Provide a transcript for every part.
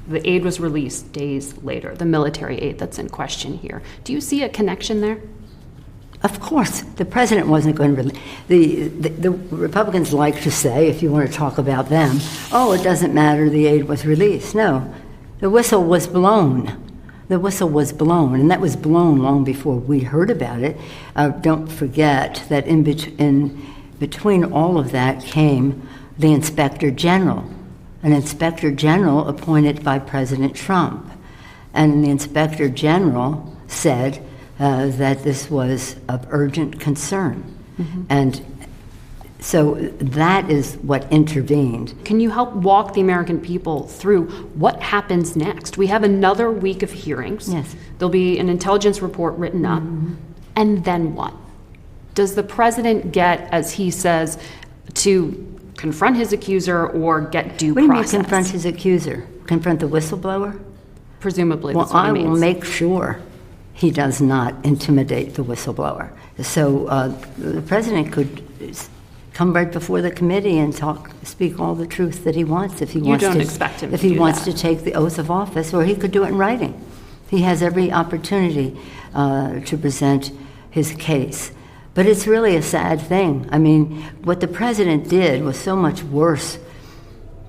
The aid was released days later, the military aid that's in question here. Do you see a connection there? Of course, the president wasn't going to the Republicans like to say, if you want to talk about them, oh, it doesn't matter, the aid was released. No, the whistle was blown. The whistle was blown, and that was blown long before we heard about it. Don't forget that in between all of that came the Inspector General, an Inspector General appointed by President Trump. And the Inspector General said that this was of urgent concern. Mm-hmm. And so that is what intervened. Can you help walk the American people through what happens next? We have another week of hearings. Yes. There'll be an intelligence report written up. Mm-hmm. And then what? Does the president get, as he says, to confront his accuser or get due process? What do you mean confront his accuser? Confront the whistleblower? Presumably, that's what he means. Well, I will make sure he does not intimidate the whistleblower. So the president could come right before the committee and speak all the truth that he wants if he wants to. You don't expect him if he to do wants that. to take the oath of office, or he could do it in writing. He has every opportunity to present his case. But it's really a sad thing. I mean, what the president did was so much worse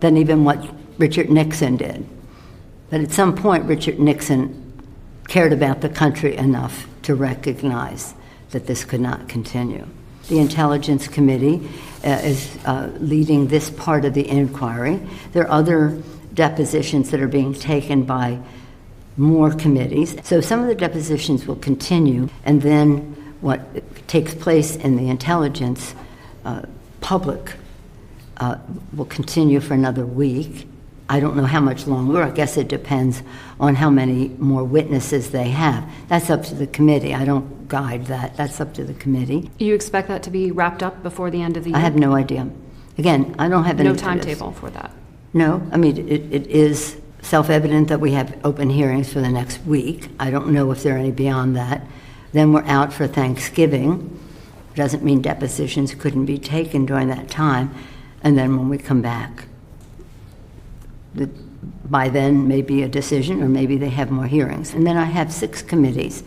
than even what Richard Nixon did. But at some point, Richard Nixon cared about the country enough to recognize that this could not continue. The Intelligence Committee is leading this part of the inquiry. There are other depositions that are being taken by more committees. So some of the depositions will continue, and then what takes place in the intelligence public will continue for another week. I don't know how much longer. I guess it depends on how many more witnesses they have. That's up to the committee. I don't guide that. That's up to the committee. You expect that to be wrapped up before the end of the year? I have no idea. Again, I don't have any... No timetable for that? No. I mean, it is self-evident that we have open hearings for the next week. I don't know if there are any beyond that. Then we're out for Thanksgiving. Doesn't mean depositions couldn't be taken during that time. And then when we come back, by then maybe a decision, or maybe they have more hearings. And then I have 6 committees